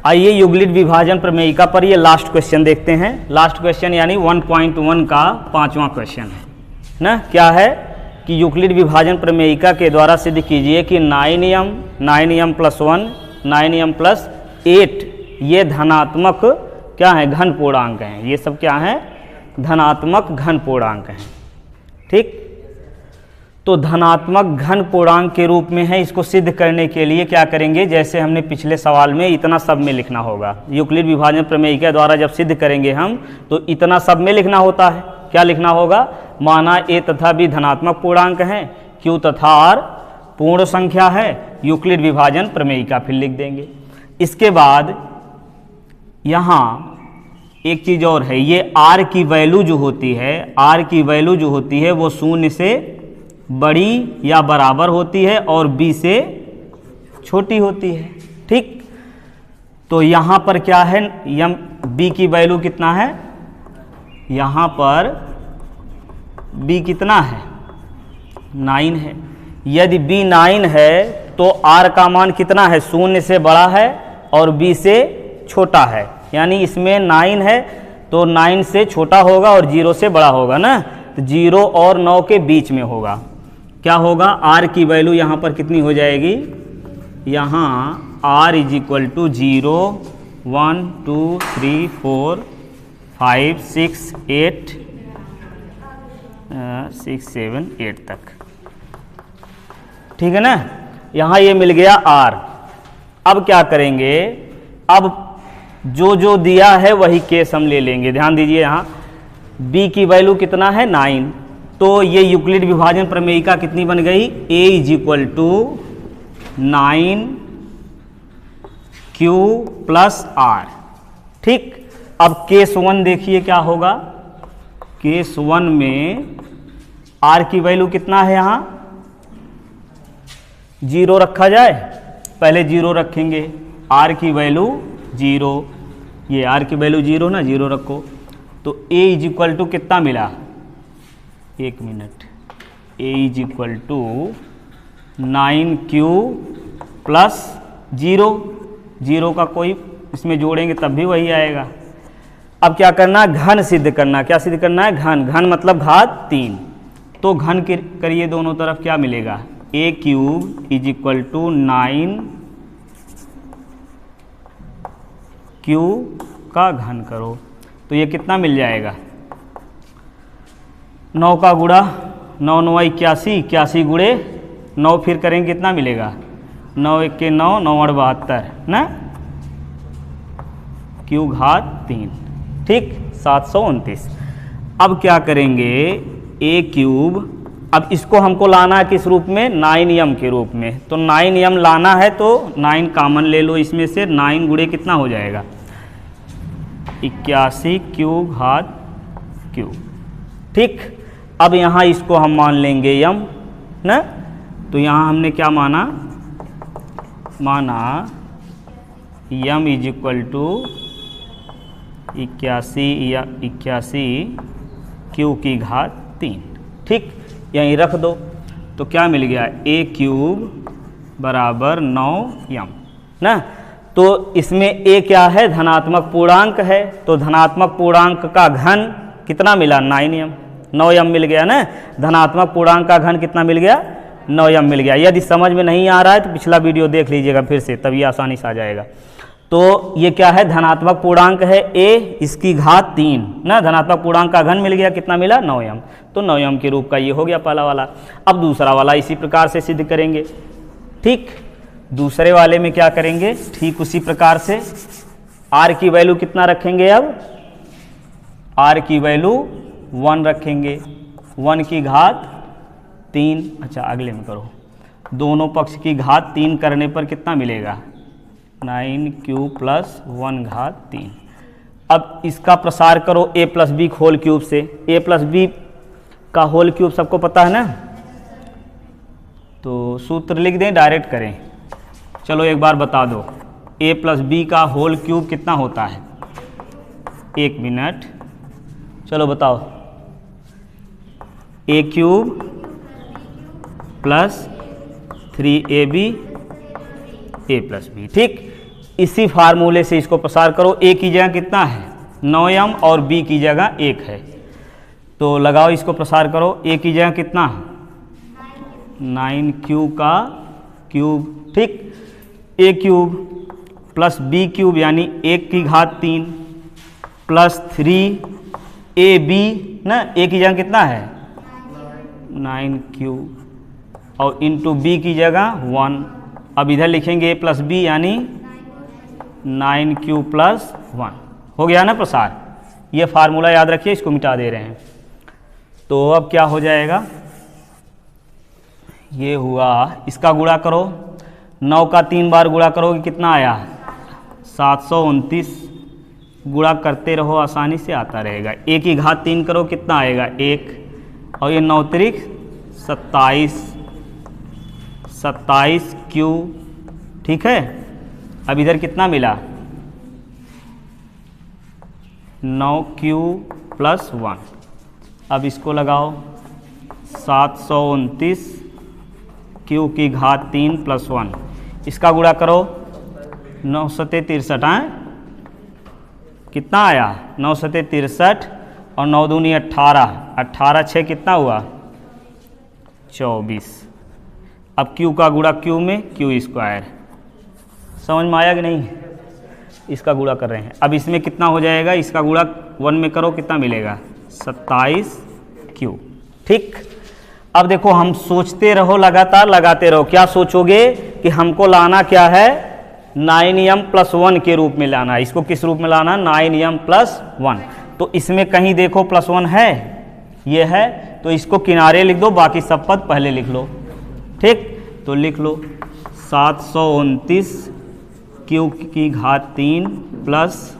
आइए यूक्लिड विभाजन प्रमेयिका पर ये लास्ट क्वेश्चन देखते हैं। लास्ट क्वेश्चन यानी 1.1 का 5वां क्वेश्चन है ना। क्या है कि यूक्लिड विभाजन प्रमेयिका के द्वारा सिद्ध कीजिए कि 9m, 9m + 1, 9m + 8 ये धनात्मक क्या है, घन पूर्णांक हैं। ये सब क्या है, धनात्मक घन पूर्णांक हैं। ठीक, तो धनात्मक घन पूर्णांक के रूप में है। इसको सिद्ध करने के लिए क्या करेंगे, जैसे हमने पिछले सवाल में इतना सब में लिखना होगा। यूक्लिड विभाजन प्रमेयिका द्वारा जब सिद्ध करेंगे हम तो इतना सब में लिखना होता है। क्या लिखना होगा, माना ए तथा बी धनात्मक पूर्णांक हैं, क्यू तथा आर पूर्ण संख्या है, यूक्लिड विभाजन प्रमेयिका फिर लिख देंगे। इसके बाद यहाँ एक चीज़ और है, ये आर की वैल्यू जो होती है, आर की वैल्यू जो होती है वो 0 से बड़ी या बराबर होती है और बी से छोटी होती है। ठीक, तो यहाँ पर क्या है, यम बी की वैल्यू कितना है, यहाँ पर बी कितना है, 9 है। यदि बी 9 है तो आर का मान कितना है, 0 से बड़ा है और बी से छोटा है। यानी इसमें 9 है तो 9 से छोटा होगा और 0 से बड़ा होगा ना, तो 0 और 9 के बीच में होगा। क्या होगा, आर की वैल्यू यहाँ पर कितनी हो जाएगी, यहाँ आर = 0, 1, 2, 3, 4, 5, 6, 8, 6, 7, 8 तक। ठीक है ना, यहाँ ये मिल गया आर। अब क्या करेंगे, अब जो जो दिया है वही केस हम ले लेंगे। ध्यान दीजिए, यहाँ b की वैल्यू कितना है, 9, तो ये यूक्लिड विभाजन प्रमेयिका कितनी बन गई, a = 9q + r। ठीक, अब केस 1 देखिए क्या होगा। केस 1 में r की वैल्यू कितना है, यहाँ 0 रखा जाए, पहले 0 रखेंगे, r की वैल्यू 0, ये r की वैल्यू 0 ना, 0 रखो। तो a = कितना मिला, 1 मिनट, a = 9q + 0, 0 का कोई इसमें जोड़ेंगे तब भी वही आएगा। अब क्या करना, घन सिद्ध करना। क्या सिद्ध करना है, घन। घन मतलब घात 3। तो घन करिए दोनों तरफ, क्या मिलेगा, a³ = 9q का घन करो तो ये कितना मिल जाएगा, 9 का गुणा 9 9 81, 81 गुणे 9 फिर करेंगे कितना मिलेगा, 9 1 के 9, 9 8 72 ना, q⁻3। ठीक, 729। अब क्या करेंगे, a³, अब इसको हमको लाना है किस रूप में, 9m के रूप में। तो 9m लाना है तो 9 कॉमन ले लो इसमें से, 9 गुणे कितना हो जाएगा, 81 q⁻3। ठीक, अब यहाँ इसको हम मान लेंगे m ना, तो यहाँ हमने क्या माना, m = 81 q⁻3। ठीक, यहीं रख दो तो क्या मिल गया, a³ = 9m ना। तो इसमें a क्या है, धनात्मक पूर्णांक है, तो धनात्मक पूर्णांक का घन कितना मिला, 9m, 9m मिल गया ना। धनात्मक पूर्णांक का घन कितना मिल गया, 9m मिल गया। यदि समझ में नहीं आ रहा है तो पिछला वीडियो देख लीजिएगा फिर से, तभी आसानी से आ जाएगा। तो ये क्या है, धनात्मक पूर्णांक है a, इसकी घात 3 ना। धनात्मक पूर्णांक का घन मिल गया, कितना मिला, 9m। तो 9m के रूप का ये हो गया पहला वाला। अब दूसरा वाला इसी प्रकार से सिद्ध करेंगे। ठीक, दूसरे वाले में क्या करेंगे, ठीक उसी प्रकार से r की वैल्यू कितना रखेंगे, अब r की वैल्यू 1 रखेंगे, 1 की घात 3। अच्छा अगले में करो, दोनों पक्ष की घात 3 करने पर कितना मिलेगा, 9q + 1/3। अब इसका प्रसार करो a + b होल क्यूब से। a + b का होल क्यूब सबको पता है ना, तो सूत्र लिख दें, डायरेक्ट करें। चलो एक बार बता दो, a + b का होल क्यूब कितना होता है, 1 मिनट, चलो बताओ, a³ + 3ab a + b। ठीक, इसी फार्मूले से इसको प्रसार करो। ए की जगह कितना है 9m और बी की जगह 1 है, तो लगाओ इसको प्रसार करो। ए की जगह कितना है 9q का क्यूब, ठीक, ए क्यूब प्लस बी क्यूब यानी 1 की घात 3 प्लस 3ab ना, ए की जगह कितना है 9q और इंटू बी की जगह 1। अब इधर लिखेंगे a प्लस बी यानी 9q प्लस 1। हो गया ना प्रसार। ये फार्मूला याद रखिए, इसको मिटा दे रहे हैं। तो अब क्या हो जाएगा, ये हुआ, इसका गुणा करो, 9 का 3 बार गुणा करोगे कितना आया 729। गुणा करते रहो, आसानी से आता रहेगा। ए की घात 3 करो कितना आएगा 1 और ये 9 त्रिक 27 क्यू, ठीक है। अब इधर कितना मिला 9q प्लस 1। अब इसको लगाओ 729 q की घात 3 प्लस 1, इसका गुणा करो 9 सते 63, कितना आया 9 सते 63 और 9 दूनी 18, 18 6 कितना हुआ 24। अब q का गुणा q में q स्क्वायर, समझ में आया कि नहीं, इसका गुणा कर रहे हैं। अब इसमें कितना हो जाएगा, इसका गुणा 1 में करो कितना मिलेगा 27q, ठीक। अब देखो हम सोचते रहो, लगातार लगाते रहो। क्या सोचोगे कि हमको लाना क्या है 9m प्लस 1 के रूप में लाना है। इसको किस रूप में लाना 9m प्लस 1। तो इसमें कहीं देखो प्लस 1 है, ये है, तो इसको किनारे लिख दो, बाकी सब पद पहले लिख लो, ठीक। तो लिख लो 729 q की घात 3 plus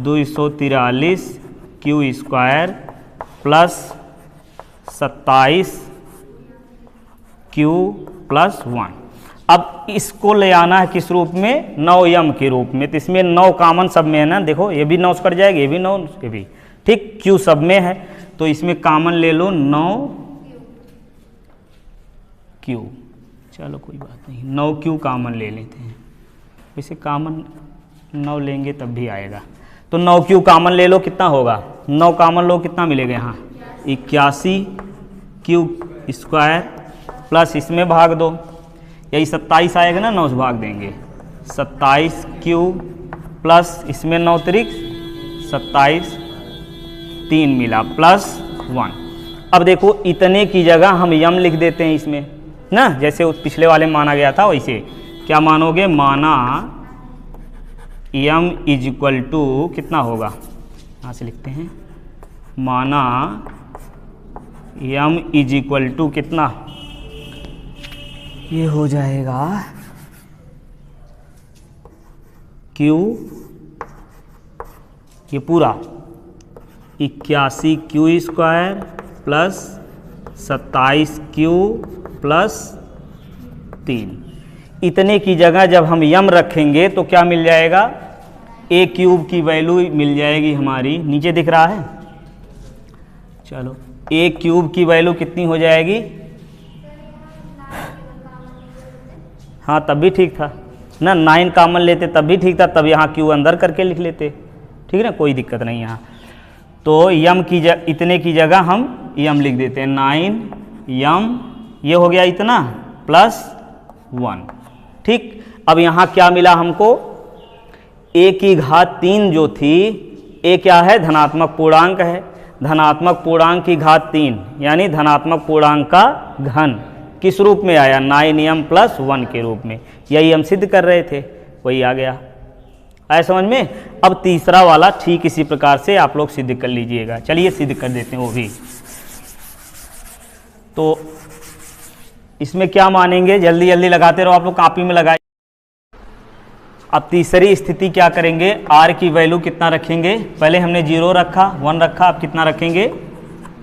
243 q square plus 27 q plus 1। अब इसको ले आना है किस रूप में 9m के रूप में। तो इसमें 9 कॉमन सब में है ना, देखो ये भी 9 कट जाएगा, ये भी 9, ये भी, ठीक। q सब में है तो इसमें कॉमन ले लो 9q, चलो कोई बात नहीं, 9q कॉमन ले लेते हैं। वैसे कॉमन 9 लेंगे तब भी आएगा, तो 9q कॉमन ले लो, कितना होगा 9 कॉमन लो कितना मिलेगा यहाँ 81 q स्क्वायर प्लस इसमें भाग दो, यही 27 आएगा ना, 9 से भाग देंगे 27 q प्लस इसमें 9 त्रिक 27 3 मिला प्लस 1। अब देखो इतने की जगह हम यम लिख देते हैं इसमें ना, जैसे उस पिछले वाले माना गया था वैसे। क्या मानोगे, माना m इज इक्वल टू कितना होगा, यहाँ से लिखते हैं, माना m इज इक्वल टू कितना, ये हो जाएगा q, ये पूरा 81 q square plus 27 q plus 3। इतने की जगह जब हम यम रखेंगे तो क्या मिल जाएगा, a क्यूब की वैल्यू मिल जाएगी हमारी, नीचे दिख रहा है, चलो a क्यूब की वैल्यू कितनी हो जाएगी, हाँ तब भी ठीक था ना, 9 कॉमन लेते तब भी ठीक था, तब यहाँ q अंदर करके लिख लेते, ठीक है ना, कोई दिक्कत नहीं यहाँ। तो यम की इतने की जगह हम यम लिख देते हैं, 9m, ये हो गया इतना प्लस 1, ठीक। अब यहाँ क्या मिला हमको, a की घात 3 जो थी, a क्या है धनात्मक पूर्णांक है, धनात्मक पूर्णांक की घात 3 यानी धनात्मक पूर्णांक का घन किस रूप में आया 9m प्लस 1 के रूप में। यही हम सिद्ध कर रहे थे, वही आ गया, आया समझ में। अब तीसरा वाला ठीक इसी प्रकार से आप लोग सिद्ध कर लीजिएगा। चलिए सिद्ध कर देते हैं वो भी। तो इसमें क्या मानेंगे, जल्दी जल्दी लगाते रहो आप लोग, कॉपी में लगाए। अब तीसरी स्थिति क्या करेंगे, r की वैल्यू कितना रखेंगे, पहले हमने 0 रखा 1 रखा, अब कितना रखेंगे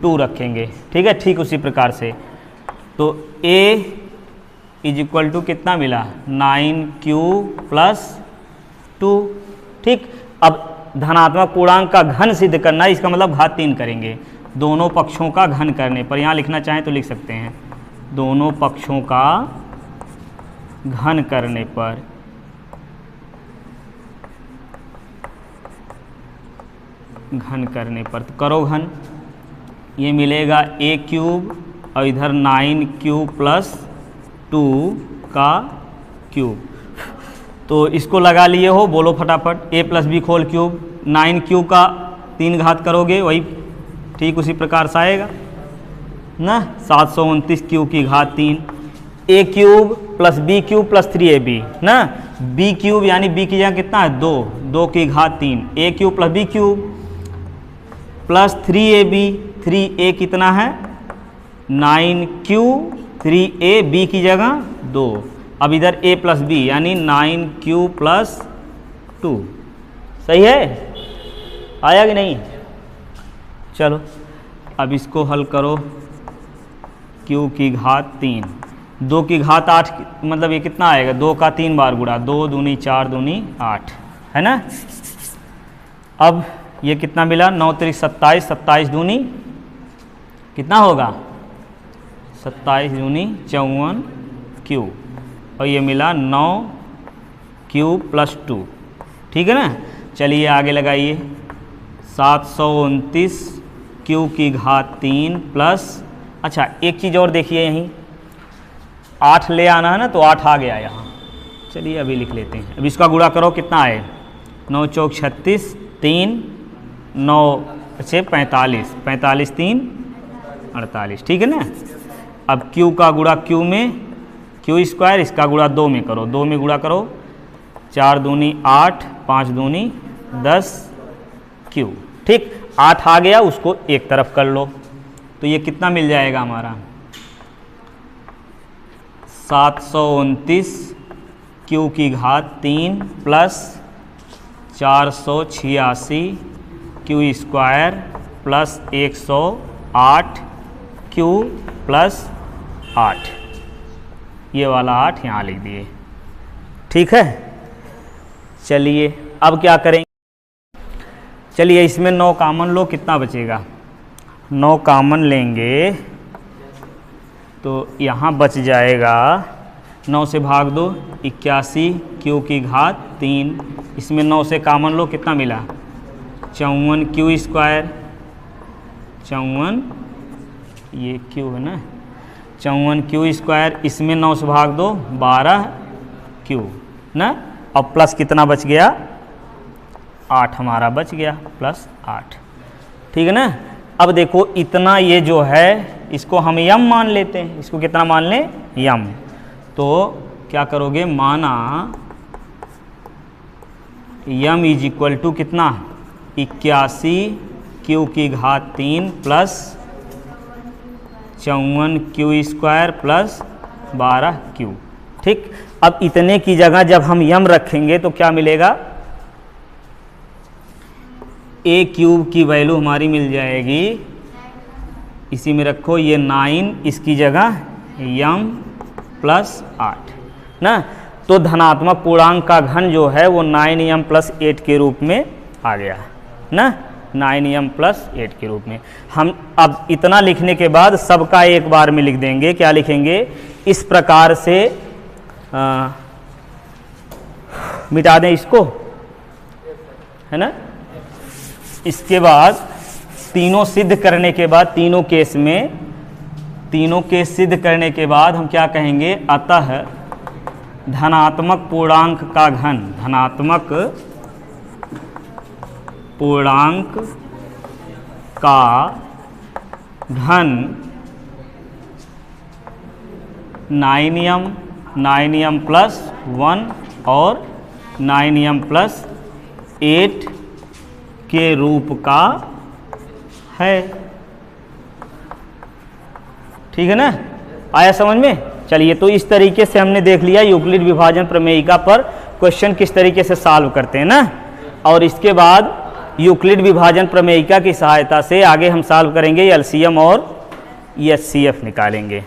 2 रखेंगे, ठीक है। ठीक उसी प्रकार से तो a इज इक्वल टू कितना मिला 9q प्लस 2, ठीक। अब धनात्मक पूर्णांक का घन सिद्ध करना है, इसका मतलब घात 3 करेंगे, दोनों पक्षों का घन करने पर, यहाँ लिखना चाहें तो लिख सकते हैं, दोनों पक्षों का घन करने पर घन करने पर, तो करो घन, ये मिलेगा a क्यूब और इधर 9q प्लस 2 का क्यूब। तो इसको लगा लिए हो, बोलो फटाफट, a plus B whole cube, 9q का 3 घात करोगे वही ठीक उसी प्रकार से आएगा ना, 729q की घात 3, a cube plus B cube plus 3ab ना, b क्यूब यानी b की जगह कितना है 2, 2 की घात 3, a cube plus b cube plus 3ab, 3a कितना है 9q, 3a b की जगह 2, अब इधर a प्लस बी यानी 9q प्लस 2, सही है, आया कि नहीं? चलो अब इसको हल करो, q की घात 3, 2 की घात 8 मतलब ये कितना आएगा, 2 का 3 बार गुणा, 2 दूनी 4 दूनी 8 है ना। अब ये कितना मिला, 9 3 27, 27 दूनी कितना होगा 27 दूनी 54q, और ये मिला 9q प्लस 2, ठीक है ना। चलिए आगे लगाइए, 729q की घात 3 प्लस, अच्छा एक चीज़ और देखिए, यहीं 8 ले आना है ना, तो 8 आ गया यहाँ, चलिए अभी लिख लेते हैं। अब इसका गुणा करो, कितना आए 9 चौक 36, 3 9 से 45, 45 3 48, ठीक है ना। अब q का गुणा q में, q स्क्वायर, इसका गुणा 2 में करो, 2 में गुणा करो, 4 दूनी 8, 5 दूनी 10 q, ठीक, 8 आ गया, उसको एक तरफ कर लो, तो ये कितना मिल जाएगा हमारा 729 q की घात 3 plus 486 q square plus 108 q plus 8, ये वाला 8 यहाँ लिख दिए, ठीक है। चलिए अब क्या करेंगे, चलिए इसमें 9 कामन लो, कितना बचेगा, 9 कामन लेंगे तो यहाँ बच जाएगा, 9 से भाग दो 81 q की घात 3, इसमें 9 से कामन लो, कितना मिला 54 q स्क्वायर, 54 ये q है ना, 54 q स्क्वायर, इसमें 9 से भाग दो 12 q ना, अब प्लस कितना बच गया 8 हमारा बच गया, प्लस 8, ठीक है ना। अब देखो इतना ये जो है इसको हम यम मान लेते हैं, इसको कितना मान लें यम, तो क्या करोगे, माना यम इज इक्वल टू कितना 81 q की घात 3 plus 54 q square plus 12 q, ठीक। अब इतने की जगह जब हम यम रखेंगे तो क्या मिलेगा, a क्यूब की वैल्यू हमारी मिल जाएगी, इसी में रखो ये 9, इसकी जगह यम प्लस 8 ना, तो धनात्मक पूर्णांक का घन जो है वो 9m प्लस 8 के रूप में आ गया ना, 9m प्लस 8 के रूप में। हम अब इतना लिखने के बाद सबका एक बार में लिख देंगे, क्या लिखेंगे, इस प्रकार से मिटा दें इसको, है ना। इसके बाद तीनों सिद्ध करने के बाद, तीनों केस में, तीनों केस सिद्ध करने के बाद हम क्या कहेंगे, अतः धनात्मक पूर्णांक का घन, धनात्मक पूर्णांक का घन 9m प्लस 1 और 9m प्लस 8 के रूप का है, ठीक है ना, आया समझ में। चलिए तो इस तरीके से हमने देख लिया यूक्लिड विभाजन प्रमेयिका पर क्वेश्चन किस तरीके से सॉल्व करते हैं ना, और इसके बाद यूक्लिड विभाजन प्रमेयिका की सहायता से आगे हम सॉल्व करेंगे एलसीएम और एचसीएफ निकालेंगे।